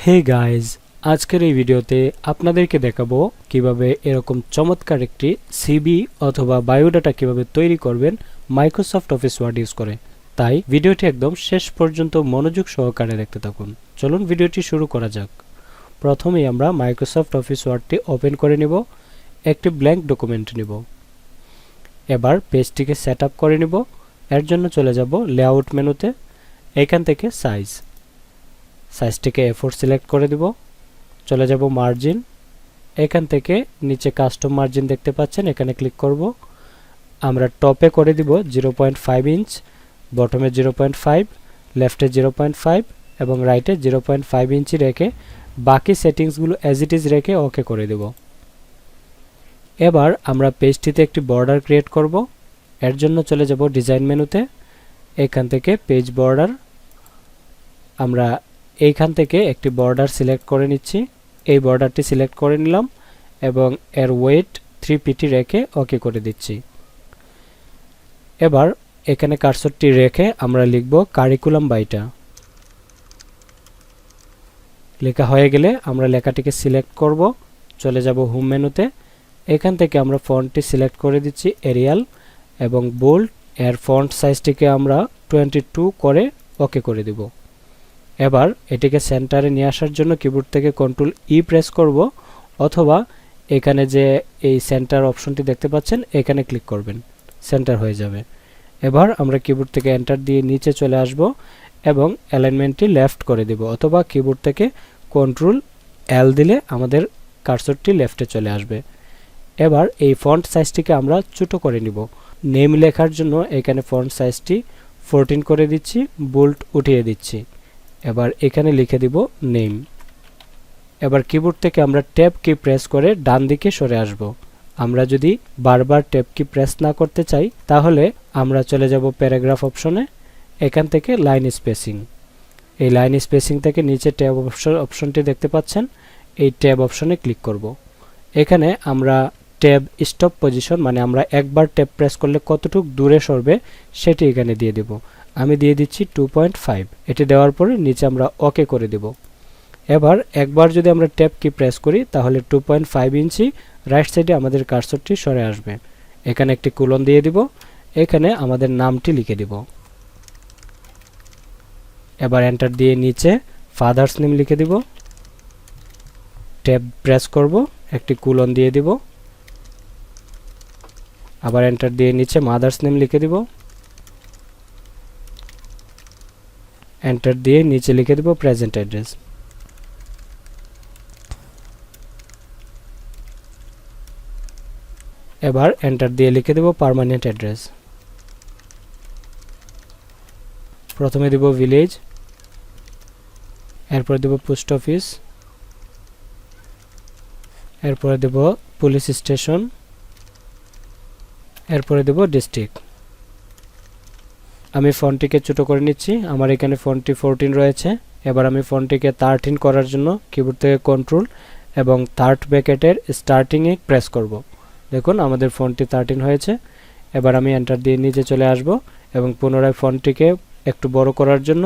Hey guys, আজকের এই ভিডিওতে আপনাদেরকে দেখাবো কিভাবে এরকম চমৎকার একটি সিভি অথবা বায়োডাটা কিভাবে তৈরি করবেন মাইক্রোসফট অফিস ওয়ার্ড ইউজ করে। তাই ভিডিওটি একদম শেষ পর্যন্ত মনোযোগ সহকারে দেখতে থাকুন। চলুন ভিডিওটি শুরু করা যাক। প্রথমেই আমরা মাইক্রোসফট অফিস ওয়ার্ডটি ওপেন করে নিব, একটি ব্ল্যাঙ্ক ডকুমেন্ট নিব। এবার পেজটিকে সেট আপ করে নিব। এর জন্য চলে যাব লেআউট মেনুতে, এখান থেকে সাইজটিকে A4 সিলেক্ট করে দিব। চলে যাব মার্জিন, এখান থেকে নিচে কাস্টম মার্জিন দেখতে পাচ্ছেন, এখানে ক্লিক করব। আমরা টপে করে দিব 0.5 ইঞ্চ, বটমে 0.5, লেফটে 0.5 এবং রাইটে 0.5 ইঞ্চি রেখে বাকি সেটিংসগুলো অ্যাজ ইট ইজ রেখে ওকে করে দেব। এবার আমরা পেজটিতে একটি বর্ডার ক্রিয়েট করব। এর জন্য চলে যাব ডিজাইন মেনুতে, এখান থেকে পেজ বর্ডার। আমরা এইখান থেকে একটি বর্ডার সিলেক্ট করে নিচ্ছি, এই বর্ডারটি সিলেক্ট করে নিলাম এবং এর ওয়েট 3 pt রেখে ওকে করে দিচ্ছি। এবার এখানে কার্সরটি রেখে আমরা লিখব কারিকুলাম বাইটা। লেখা হয়ে গেলে আমরা লেখাটিকে সিলেক্ট করব, চলে যাব হোম মেনুতে, এখান থেকে আমরা ফন্টটি সিলেক্ট করে দিচ্ছি এরিয়াল এবং বোল্ড। এর ফন্ট সাইজটিকে আমরা 22 করে ওকে করে দেব। এবার এটিকে সেন্টারে নিয়ে আসার জন্য কিবোর্ড থেকে কন্ট্রোল ই প্রেস করব, অথবা এখানে যে এই সেন্টার অপশনটি দেখতে পাচ্ছেন এখানে ক্লিক করবেন, সেন্টার হয়ে যাবে। এবার আমরা কিবোর্ড থেকে এন্টার দিয়ে নিচে চলে আসব এবং অ্যালাইনমেন্টটি লেফট করে দেব, অথবা কিবোর্ড থেকে কন্ট্রোল এল দিলে আমাদের কার্সরটি লেফটে চলে আসবে। এবার এই ফন্ট সাইজটিকে আমরা ছোট করে নিব। নেম লেখার জন্য এখানে ফন্ট সাইজটি 14 করে দিচ্ছি, বোল্ড উঠিয়ে দিচ্ছি। এবার এখানে লিখে দিব নেম। এবার কিবোর্ড থেকে আমরা ট্যাব কি প্রেস করে ডান দিকে সরে আসব। আমরা যদি বারবার ট্যাব কি প্রেস না করতে চাই তাহলে আমরা চলে যাব প্যারাগ্রাফ অপশনে, এখান থেকে লাইন স্পেসিং। এই লাইন স্পেসিং থেকে নিচে ট্যাব অপশনটি দেখতে পাচ্ছেন, এই ট্যাব অপশনে ক্লিক করব। এখানে আমরা ট্যাব স্টপ পজিশন, মানে আমরা একবার ট্যাব প্রেস করলে কতটুকু দূরে সরবে সেটি এখানে দিয়ে দেব। আমি দিয়ে দিচ্ছি 2.5। এটি দেওয়ার পরে নিচে আমরা ওকে করে দেব। এবার একবার যদি আমরা ট্যাব কি প্রেস করি তাহলে 2.5 ইঞ্চি রাইট সাইডে আমাদের কার্সরটি সরে আসবে। এখানে একটি কোলন দিয়ে দিব, এখানে আমাদের নামটি লিখে দিব। এবার এন্টার দিয়ে নিচে ফাদার্স নেম লিখে দিব। ট্যাব প্রেস করব, একটি কোলন দিয়ে দিব। আবার এন্টার দিয়ে নিচে মাদার্স নেম লিখে দিব। এন্টার দিয়ে নিচে লিখে দেব প্রেজেন্ট অ্যাড্রেস। এবার এন্টার দিয়ে লিখে দেব পার্মানেন্ট অ্যাড্রেস। প্রথমে দেব ভিলেজ, এরপর দেব পোস্ট অফিস, এরপরে দেব পুলিশ স্টেশন, এরপরে দেব ডিস্ট্রিক্ট। আমি ফন্টটিকে ছোট করে নিচ্ছি, আমার এখানে ফন্টটি 14 রয়েছে। এবার আমি ফন্টটিকে 13 করার জন্য কিবোর্ড থেকে কন্ট্রোল এবং থার্ড ব্র্যাকেটের স্টার্টিংয়ে প্রেস করব। দেখুন আমাদের ফন্টটি 13 হয়েছে। এবার আমি এন্টার দিয়ে নিচে চলে আসব এবং পুনরায় ফন্টটিকে একটু বড় করার জন্য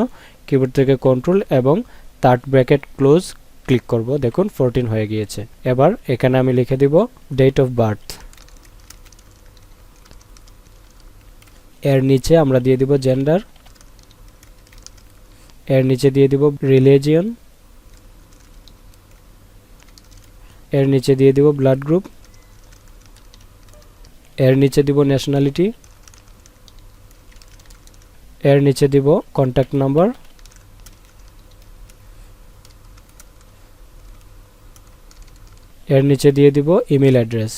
কিবোর্ড থেকে কন্ট্রোল এবং থার্ড ব্র্যাকেট ক্লোজ ক্লিক করব। দেখুন 14 হয়ে গিয়েছে। এবার এখানে আমি লিখে দিব ডেট অফ বার্থ। এর নিচে আমরা দিয়ে দিব জেন্ডার, এর নিচে দিয়ে দিব রিলিজিয়ন, এর নিচে দিয়ে দিব ব্লাড গ্রুপ, এর নিচে দিব ন্যাশনালিটি, এর নিচে দিব কন্ট্যাক্ট নাম্বার, এর নিচে দিয়ে দিব ইমেল অ্যাড্রেস।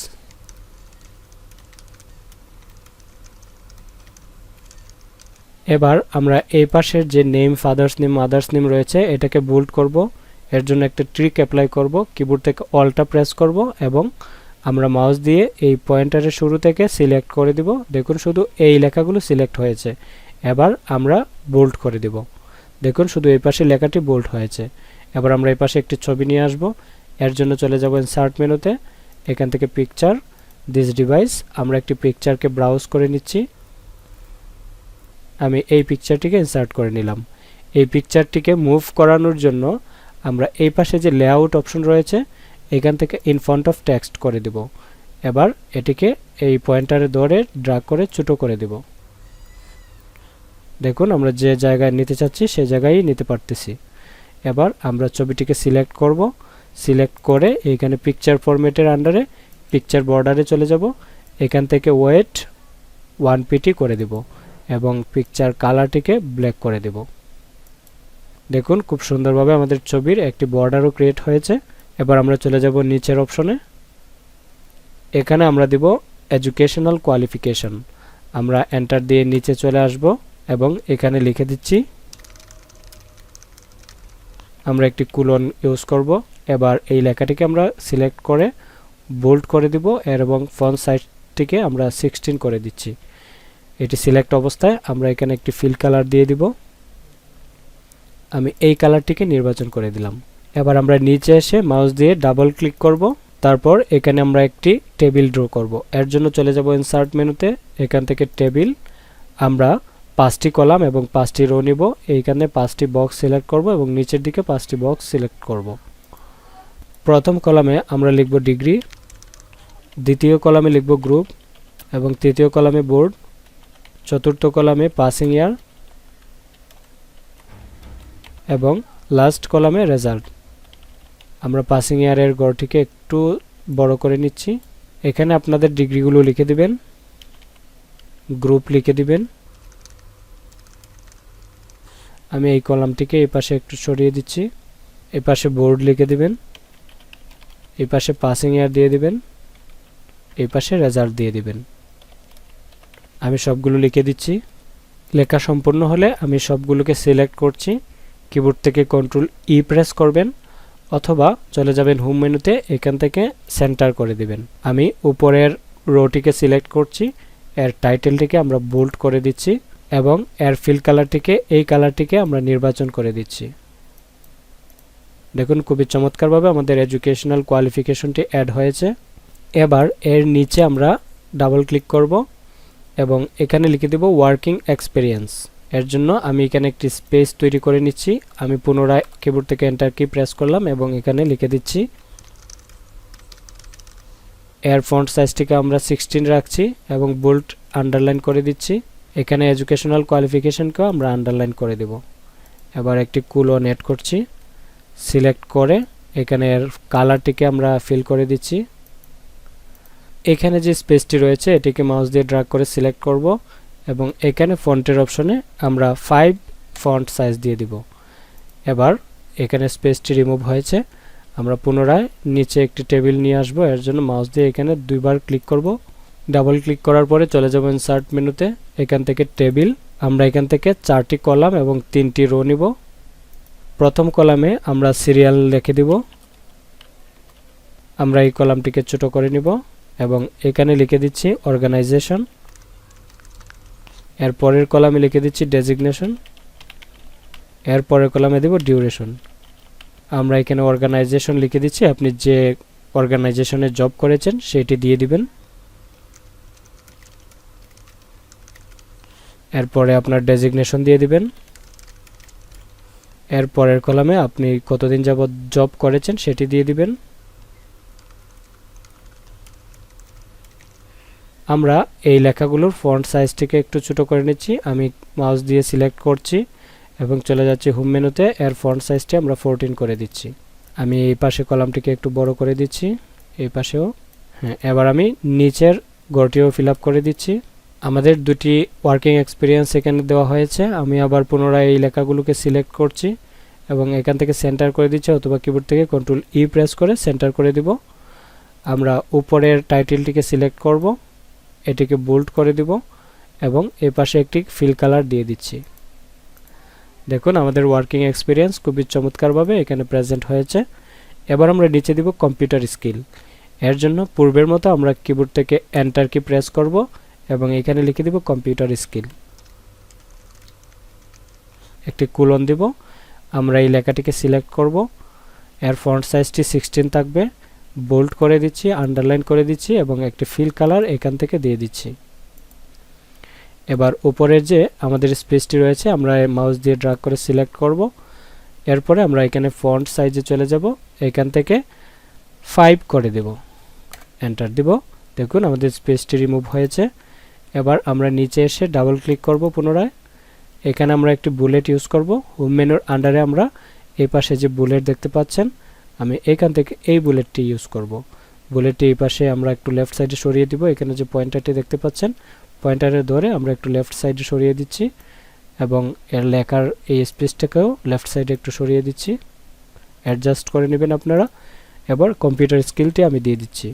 এবার আমরা এই পাশের যে name, father's name, mother's name রয়েছে এটাকে বোল্ড করব। এর জন্য একটা ট্রিক অ্যাপ্লাই করব, কিবোর্ড থেকে অল্টা প্রেস করব এবং আমরা মাউস দিয়ে এই পয়েন্টারের শুরু থেকে সিলেক্ট করে দিব। দেখুন শুধু এই লেখাগুলো সিলেক্ট হয়েছে। এবার আমরা বোল্ড করে দিব। দেখুন শুধু এই পাশে লেখাটি বোল্ড হয়েছে। এবার আমরা এই পাশে একটি ছবি নিয়ে আসব। এর জন্য চলে যাব ইনসার্ট মেনুতে, এখান থেকে পিকচার, দিস ডিভাইস। আমরা একটি পিকচারকে ব্রাউজ করে নিচ্ছি। আমি এই পিকচারটিকে ইনসার্ট করে নিলাম। এই পিকচারটিকে মুভ করানোর জন্য আমরা এই পাশে যে লেআউট অপশন রয়েছে এখান থেকে ইন ফ্রন্ট অফ টেক্সট করে দেব। এবার এটিকে এই পয়েন্টারে ধরে ড্র্যাগ করে ছোট করে দেব। দেখুন আমরা যে জায়গায় নিতে চাচ্ছি সেই জায়গায় নিতে পারতেছি। এবার আমরা ছবিটিকে সিলেক্ট করব, সিলেক্ট করে এইখানে পিকচার ফরম্যাটের আন্ডারে পিকচার বর্ডারে চলে যাব। এখান থেকে ওয়েট 1 pt করে দেব এবং পিকচার কালারটিকে ব্ল্যাক করে দেব। দেখুন খুব সুন্দরভাবে আমাদের ছবির একটি বর্ডারও ক্রিয়েট হয়েছে। এবার আমরা চলে যাব নিচের অপশনে। এখানে আমরা দেব এডুকেশনাল কোয়ালিফিকেশন। আমরা এন্টার দিয়ে নিচে চলে আসব এবং এখানে লিখে দিচ্ছি, আমরা একটি কোলন ইউজ করব। এবার এই লেখাটিকে আমরা সিলেক্ট করে বোল্ড করে দিব এবং ফন্ট সাইজটিকে আমরা 16 করে দিচ্ছি। এটি সিলেক্ট অবস্থায় আমরা এখানে একটি ফিল কালার দিয়ে দিব। আমি এই কালারটিকে নির্বাচন করে দিলাম। এবার আমরা নিচে এসে মাউস দিয়ে ডাবল ক্লিক করব। তারপর এখানে আমরা একটি টেবিল ড্র করব। এর জন্য চলে যাব ইনসার্ট মেনুতে, এখান থেকে টেবিল। আমরা 5টি কলাম এবং 5টি রো নিব। এইখানে 5টি বক্স সিলেক্ট করব এবং নিচের দিকে 5টি বক্স সিলেক্ট করব। প্রথম কলামে আমরা লিখব ডিগ্রি, দ্বিতীয় কলামে লিখব গ্রুপ এবং তৃতীয় কলামে বোর্ড, চতুর্থ কলামে পাসিং ইয়ার এবং লাস্ট কলামে রেজাল্ট। আমরা পাসিং ইয়ারের গড়টিকে একটু বড় করে নিচ্ছি। এখানে আপনাদের ডিগ্রিগুলো লিখে দিবেন, গ্রুপ লিখে দিবেন। আমি এই কলামটিকে এই পাশে একটু সরিয়ে দিচ্ছি। এই পাশে বোর্ড লিখে দিবেন, এই পাশে পাসিং ইয়ার দিয়ে দিবেন, এই পাশে রেজাল্ট দিয়ে দিবেন। আমি সবগুলো লিখে দিচ্ছি। লেখা সম্পূর্ণ হলে আমি সবগুলোকে সিলেক্ট করছি। কিবোর্ড থেকে কন্ট্রোল ই প্রেস করবেন অথবা চলে যাবেন হোম মেনুতে, এখান থেকে সেন্টার করে দিবেন। আমি উপরের রোটিকে সিলেক্ট করছি, এর টাইটেলটিকে আমরা বোল্ড করে দিচ্ছি এবং এর ফিল কালারটিকে এই কালারটিকে আমরা নির্বাচন করে দিচ্ছি। দেখুন খুবই চমৎকারভাবে আমাদের এডুকেশনাল কোয়ালিফিকেশনটি অ্যাড হয়েছে। এবার এর নিচে আমরা ডাবল ক্লিক করব এবং এখানে লিখে দেব ওয়ার্কিং এক্সপিরিয়েন্স। এর জন্য আমি এখানে একটি স্পেস তৈরি করে নিচ্ছি। আমি পুনরায় কিবোর্ড থেকে এন্টার কি প্রেস করলাম এবং এখানে লিখে দিচ্ছি। এর ফন্ট সাইজটিকে আমরা 16 রাখছি এবং বোল্ড আন্ডারলাইন করে দিচ্ছি। এখানে এডুকেশনাল কোয়ালিফিকেশনকেও আমরা আন্ডারলাইন করে দেব। এবার একটি কোলন এড করছি, সিলেক্ট করে এখানে এর কালারটিকে আমরা ফিল করে দিচ্ছি। এখানে যে স্পেসটি রয়েছে এটিকে মাউস দিয়ে ড্র্যাগ করে সিলেক্ট করব এবং এখানে ফন্টের অপশনে আমরা 5 ফন্ট সাইজ দিয়ে দিব। এবার এখানে স্পেসটি রিমুভ হয়েছে। আমরা পুনরায় নিচে একটি টেবিল নিয়ে আসব। এর জন্য মাউস দিয়ে এখানে দুইবার ক্লিক করব। ডাবল ক্লিক করার পরে চলে যাব ইনসার্ট মেনুতে, এখান থেকে টেবিল। আমরা এখান থেকে 4টি কলাম এবং 3টি রো নিব। প্রথম কলামে আমরা সিরিয়াল লিখে দিব। আমরা এই কলামটিকে ছোট করে নিব এবং এখানে লিখে দিচ্ছি অর্গানাইজেশন। এর পরের কলামে লিখে দিচ্ছি ডেজিগনেশন। এর পরের কলামে দেব ডিউরেশন। আমরা এখানে অর্গানাইজেশন লিখে দিচ্ছি, আপনি যে অর্গানাইজেশনে জব করেছেন সেটি দিয়ে দিবেন। এরপরে আপনার ডেজিগনেশন দিয়ে দিবেন। এর পরের কলামে আপনি কতদিন যাবত জব করেছেন সেটি দিয়ে দিবেন। আমরা এই লেখাগুলোর ফন্ট সাইজটিকে একটু ছোট করে নিচ্ছি। আমি মাউস দিয়ে সিলেক্ট করছি এবং চলে যাচ্ছি হোম মেনুতে, এর ফন্ট সাইজটি আমরা 14 করে দিচ্ছি। আমি এই পাশে কলামটিকে একটু বড় করে দিচ্ছি, এই পাশেও। হ্যাঁ, এবার আমি নিচের ঘরটিও ফিল আপ করে দিচ্ছি। আমাদের দুটি ওয়ার্কিং এক্সপিরিয়েন্স এখানে দেওয়া হয়েছে। আমি আবার পুনরায় এই লেখাগুলোকে সিলেক্ট করছি এবং এখান থেকে সেন্টার করে দিচ্ছি অথবা কিবোর্ড থেকে কন্ট্রোল ই প্রেস করে সেন্টার করে দিব। আমরা উপরের টাইটেলটিকে সিলেক্ট করব, এটিকে বোল্ড করে দিব এবং এই পাশে একটি ফিল কালার দিয়ে দিচ্ছি। দেখুন আমাদের ওয়ার্কিং এক্সপিরিয়েন্স খুবই চমৎকারভাবে এখানে প্রেজেন্ট হয়েছে। এবার আমরা নিচে দিব কম্পিউটার স্কিল। এর জন্য পূর্বের মতো আমরা কিবোর্ড থেকে এন্টার কি প্রেস করব এবং এখানে লিখে দিব কম্পিউটার স্কিল। একটি কোলন দিব। আমরা এই লেখাটিকে সিলেক্ট করব। এর ফন্ট সাইজটি 16 থাকবে। বোল্ড করে দিচ্ছি, আন্ডারলাইন করে দিচ্ছি এবং একটি ফিল কালার এখান থেকে দিয়ে দিচ্ছি। এবার উপরের যে আমাদের স্পেসটি রয়েছে আমরা মাউস দিয়ে ড্র্যাগ করে সিলেক্ট করব এরপরে আমরা এখানে ফন্ট সাইজে চলে যাব, এখান থেকে 5 করে দেব, এন্টার দিব। দেখুন আমাদের স্পেসটি রিমুভ হয়েছে। এবার আমরা নিচে এসে ডাবল ক্লিক করব পুনরায়। এখানে আমরা একটি বুলেট ইউজ করব। হোম মেনুর আন্ডারে আমরা এই পাশে যে বুলেট দেখতে পাচ্ছেন, আমি এখান থেকে এই বুলেটটি ইউজ করব। বুলেটটি এই পাশে আমরা একটু লেফট সাইডে সরিয়ে দিব। এখানে যে পয়েন্টারটি দেখতে পাচ্ছেন, পয়েন্টারে ধরে আমরা একটু লেফট সাইডে সরিয়ে দিচ্ছি এবং এর লেখার এই স্পেসটাকেও লেফট সাইডে একটু সরিয়ে দিচ্ছি। অ্যাডজাস্ট করে নেবেন আপনারা। এবার কম্পিউটার স্কিলটি আমি দিয়ে দিচ্ছি।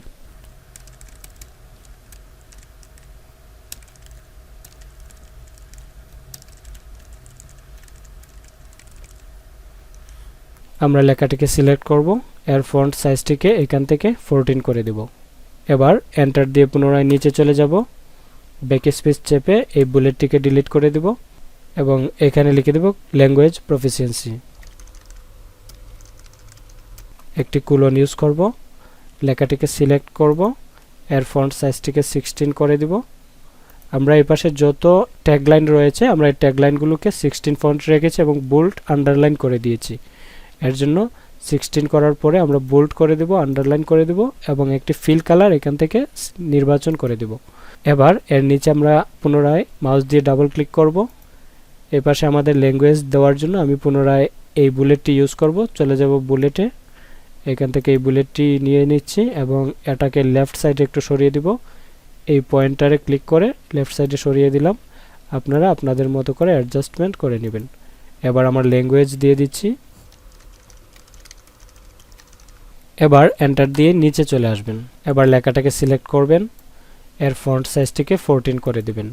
আমরা লেখাটিকে সিলেক্ট করব, এর ফন্ট সাইজটিকে এখান থেকে 14 করে দেব। এবার এন্টার দিয়ে পুনরায় নিচে চলে যাব, ব্যাক স্পেস চেপে এই বুলেটটিকে ডিলিট করে দেব এবং এখানে লিখে দেব ল্যাঙ্গুয়েজ প্রফিসিয়েন্সি। একটি কোলন ইউজ করব, লেখাটিকে সিলেক্ট করব, এর ফন্ট সাইজটিকে 16 করে দেব। আমরা এই পাশে যত ট্যাগলাইন রয়েছে আমরা এই ট্যাগলাইনগুলোকে 16 ফন্ট রেখেছি এবং বোল্ড আন্ডারলাইন করে দিয়েছি। এর জন্য 16 করার পরে আমরা বোল্ড করে দেব, আন্ডারলাইন করে দেব এবং একটি ফিল কালার এখান থেকে নির্বাচন করে দেব। এবার এর নিচে আমরা পুনরায় মাউস দিয়ে ডাবল ক্লিক করব। এই পাশে আমাদের ল্যাঙ্গুয়েজ দেওয়ার জন্য আমি পুনরায় এই বুলেটটি ইউজ করব। চলে যাব বুলেটে, এখান থেকে এই বুলেটটি নিয়ে নিচ্ছি এবং এটাকে লেফট সাইডে একটু সরিয়ে দিব। এই পয়েন্টারে ক্লিক করে লেফট সাইডে সরিয়ে দিলাম। আপনারা আপনাদের মতো করে অ্যাডজাস্টমেন্ট করে নেবেন। এবার আমার ল্যাঙ্গুয়েজ দিয়ে দিচ্ছি। এবার এন্টার দিয়ে নিচে চলে আসবেন। এবার লেখাটাকে সিলেক্ট করবেন, এর ফন্ট সাইজটিকে 14 করে দিবেন।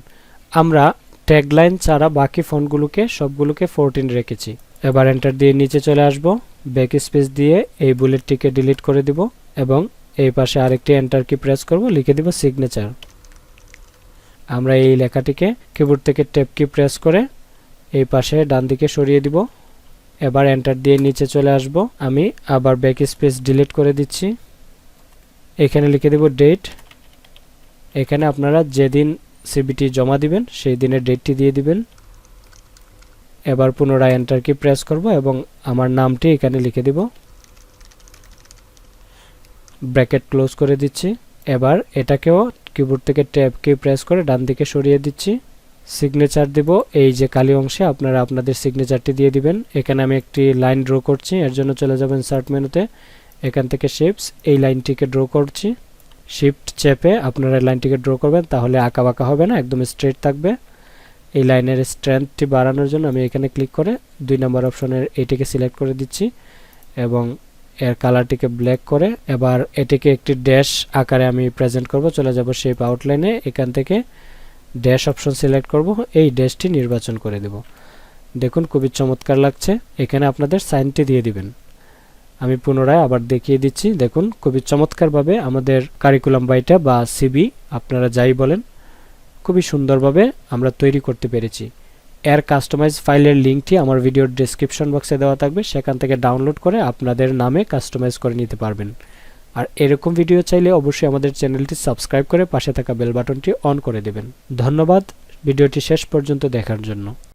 আমরা ট্যাগলাইন ছাড়া বাকি ফন্টগুলোকে সবগুলোকে 14 রেখেছি। এবার এন্টার দিয়ে নিচে চলে আসব, ব্যাক স্পেস দিয়ে এই বুলেটটিকে ডিলিট করে দিব এবং এই পাশে আরেকটি এন্টার কি প্রেস করব, লিখে দিব সিগনেচার। আমরা এই লেখাটিকে কিবোর্ড থেকে ট্যাব কি প্রেস করে এই পাশে ডান দিকে সরিয়ে দিব। এবার এন্টার দিয়ে নিচে চলে আসব, আমি আবার ব্যাক স্পেস ডিলিট করে দিচ্ছি। এখানে লিখে দেব ডেট। এখানে আপনারা যেদিন সিভিটি জমা দিবেন সেই দিনের ডেটটি দিয়ে দিবেন। এবার পুনরায় এন্টার কি প্রেস করব এবং আমার নামটি এখানে লিখে দেব, ব্র্যাকেট ক্লোজ করে দিচ্ছি। এবার এটাকেও কিবোর্ড থেকে ট্যাব কি প্রেস করে ডান দিকে সরিয়ে দিচ্ছি। সিগনেচার দেব, এই যে কালি অংশে আপনারা আপনাদের সিগনেচারটি দিয়ে দিবেন। এখানে আমি একটি লাইন ড্র করছি, এর জন্য চলে যাবেন ইনসার্ট মেনুতে, এখান থেকে শেপস, এই লাইনটিকে ড্র করছি। শিফট চেপে আপনারা লাইনটিকে ড্র করবেন, তাহলে আঁকা বাঁকা হবে না, একদম স্ট্রেট থাকবে। এই লাইনের স্ট্রেংথটি বাড়ানোর জন্য আমি এখানে ক্লিক করে 2 নম্বর অপশনের এইটিকে সিলেক্ট করে দিচ্ছি এবং এর কালারটিকে ব্ল্যাক করে এবার এটিকে একটি ড্যাশ আকারে আমি প্রেজেন্ট করব। চলে যাব শেপ আউটলাইনে, এখান থেকে ড্যাশ অপশন সিলেক্ট করব, এই ড্যাশটি নির্বাচন করে দেব। দেখুন খুবই চমৎকার লাগছে। এখানে আপনাদের সাইনটি দিয়ে দিবেন। আমি পুনরায় আবার দেখিয়ে দিচ্ছি। দেখুন খুবই চমৎকারভাবে আমাদের কারিকুলাম ভাইটা বা সিবি আপনারা যাই বলেন খুবই সুন্দরভাবে আমরা তৈরি করতে পেরেছি। এর কাস্টমাইজ ফাইলের লিঙ্কটি আমার ভিডিওর ডেসক্রিপশন বক্সে দেওয়া থাকবে, সেখান থেকে ডাউনলোড করে আপনাদের নামে কাস্টমাইজ করে নিতে পারবেন। আর এরকম ভিডিও চাইলে অবশ্যই আমাদের চ্যানেলটি সাবস্ক্রাইব করে পাশে থাকা বেল বাটনটি অন করে দেবেন। ধন্যবাদ ভিডিওটি শেষ পর্যন্ত দেখার জন্য।